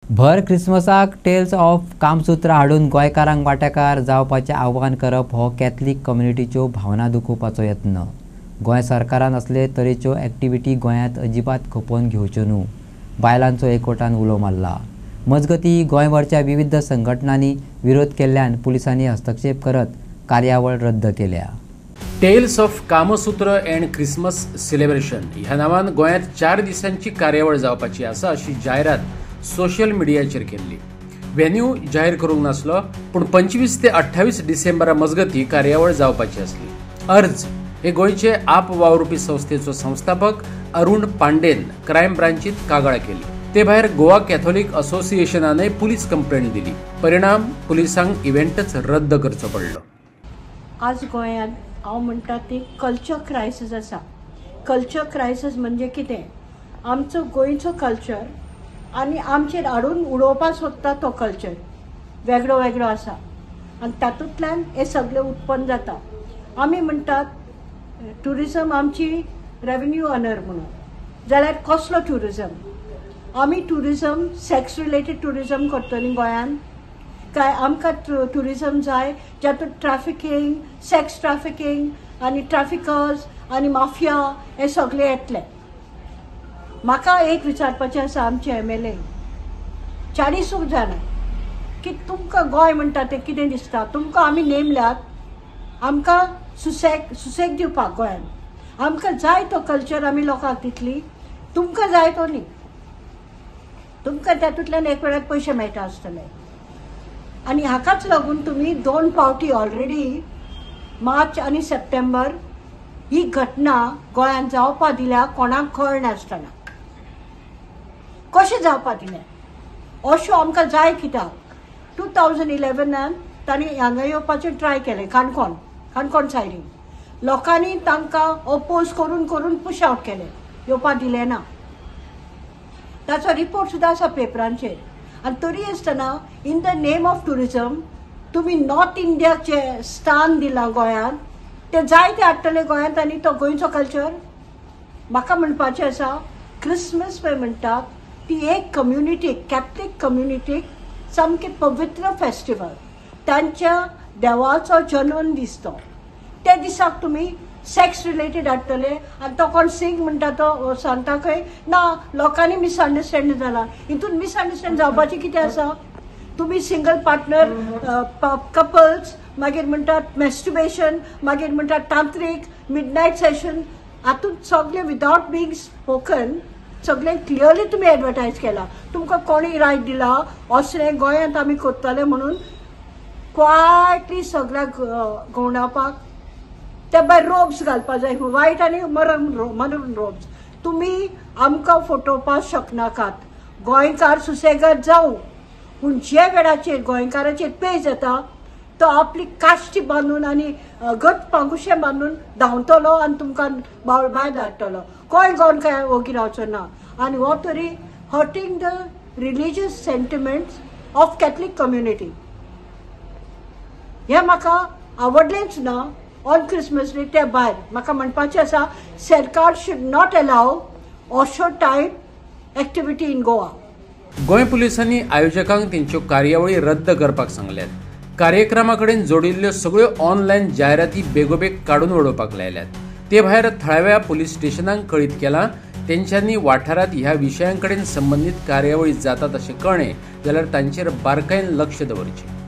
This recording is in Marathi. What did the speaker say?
भर क्रिसमसाक टेल्स ऑफ कामसूत्र हाडून गोंयकारांक वांटेकार जावपाचें आव्हान करप हो कॅथलीक कम्युनिटीच्यो भावना दुखोवपाचो यत्न. गोंय सरकारान असले तरेच्यो एक्टिविटी गोंयांत अजिबात खपोवन घेवच्यो न्हू. बायलांचो एकवटान उलो मारला. मजगतीं गोंयभरच्या विविध संघटनांनी विरोध केल्ल्यान पुलिसांनी हस्तक्षेप करत कार्यावळ रद्द केल्या. Tales of Kamasutra and Christmas celebration ह्या नावान गोंयांत 4 दिसांची कार्यावळ जावपाची आसा अशी जायरात सोशल मिडियाचेर केल्ली. व्हेन्यू जाहीर करूंक नासलो, पूण 25 ते 28 डिसेंबरा मजगती कार्यावळ जावपाची आसली. अर्ज हे गोंयचे आप वावुरपी संस्थेचो संस्थापक अरुण पांडेन क्रायम ब्रांचीत कागाळ केली. ते भायर गोवा कॅथोलिक असोसिएशनानय पुलीस कंप्लेंट दिली. परिणाम पुलिसांक इव्हेंटच रद्द करचो पडलो. आज गोंयांत हांव म्हणटा ती कल्चर क्रायसीस आसा. कल्चर क्रायसीस म्हणजे कितें? आमचो गोंयचो कल्चर आनी आमचेर हाडून उडोवपाक सोदता तो कल्चर वेगळो वेगळो आसा आनी तातूंतल्यान हे सगळें उत्पन्न जाता. आमी म्हणटात ट्युरिजम आमची रेवेन्यू अर्नर म्हणून, जाल्यार कसलो ट्युरिजम? आमी ट्युरिजम सेक्स रिलेटेड ट्युरिजम करतलीं गोंयांत काय आमकां ट्युरिजम जाय जातूंत ट्रॅफिकींग, सेक्स ट्रॅफिकींग आनी ट्रॅफिकर्स आनी माफिया हे सगळे येतले? म्हाका एक विचारपाचें आसा आमचे MLA 40 जाणां की तुमकां गोंय म्हणटा तें कितें दिसता? तुमकां आमी नेमल्यात आमकां सुसेग दिवपाक गोंयांत. आमकां जाय तो कल्चर आमी लोकांक दितली, तुमकां जाय तो न्ही. तुमकां तातूंतल्यान एक वेळार पयशे मेळटा आसतले आनी हाकाच लागून तुमी 2 फावटी ऑलरेडी मार्च आनी सप्टेंबर ही घटना गोंयांत जावपा दिल्या कोणाक कळनासतना. कशें जावपा दिलें? अश्यो आमकां जाय कित्याक? 2011 तांणी हांगा येवपाचें ट्राय केलें काणकोण सायडीन. लोकांनी तांकां ओपोज करून करून पुश आउट केलें, येवपा दिलें ना. ताचो रिपोर्ट सुद्दां आसा पेपरांचेर. आनी तरी आसतना in the name of tourism तुमी नॉर्थ इंडियाचें स्थान दिलां गोंयांत. ते जाय ते हाडटले गोंयांत आनी तो गोंयचो कल्चर. म्हाका म्हणपाचें आसा क्रिसमस पळय म्हणटात ती एक कम्युनिटीक, कॅथलीक कम्युनिटीक सामकें पवित्र फेस्टिवल. तांच्या देवाचो जल्म दीस तो. त्या दिसाक तुमी सेक्स रिलेटेड हाडटले आनी तो कोण सिंग म्हणटा तो सांगता खंय ना लोकांनी मिसअंडरस्टँड जाला. हितून मिसअंडरस्टँड जावपाची कितें आसा? तुमी सिंगल पार्टनर कपल्स, मागीर म्हणटात मॅस्टुर्बेशन, मागीर म्हणटात तांत्रीक, मिडनायट सेशन, हातूंत सगळें विदाउट बीइंग स्पोकन सगळें क्लियरली तुमी एडवर्टायज केला. तुमकां कोणी रायट दिला असलें गोंयांत आमी करतले म्हणून क्वायटली सगळ्याक घोवणावपाक. ते भायर रोब्स घालपा जाय, वायट आनी मरून रोब्स. तुमी आमकां फटोवपाक शकनाकात. गोंयकार सुसेगाद जावं, पूण जे वेळाचेर गोंयकाराचेर पेज येता तो आपली काश्टी बांदून आनी घट पांगुशें बांदून धांवतलो आनी तुमकां भायर धाडटलो. गोंय ओगी रावचो ना. आनी हो तरी hurting the religious sentiments of Catholic community. हें म्हाका आवडलेंच ना ऑन क्रिसमस डे. ते भायर म्हाका म्हणपाचें आसा सरकार शूड नॉट अलाव असो type activity in Goa. Goa पुलिसांनी आयोजकांक तेंच्यो कार्यावळी रद्द करपाक सांगल्यात. कार्यक्रमा कडेन जोडिल्ल्यो सगळ्यो ऑनलायन जायराती बेगोबेग काडून उडोवपाक लायल्यात. ते भायर थळाव्या पुलीस स्टेशनांक कळीत केलां तेंच्यांनी वाठारांत ह्या विशयां कडेन संबंदीत कार्यावळी जातात अशें कळ्ळें जाल्यार तांचेर बारकायेन लक्ष दवरचें.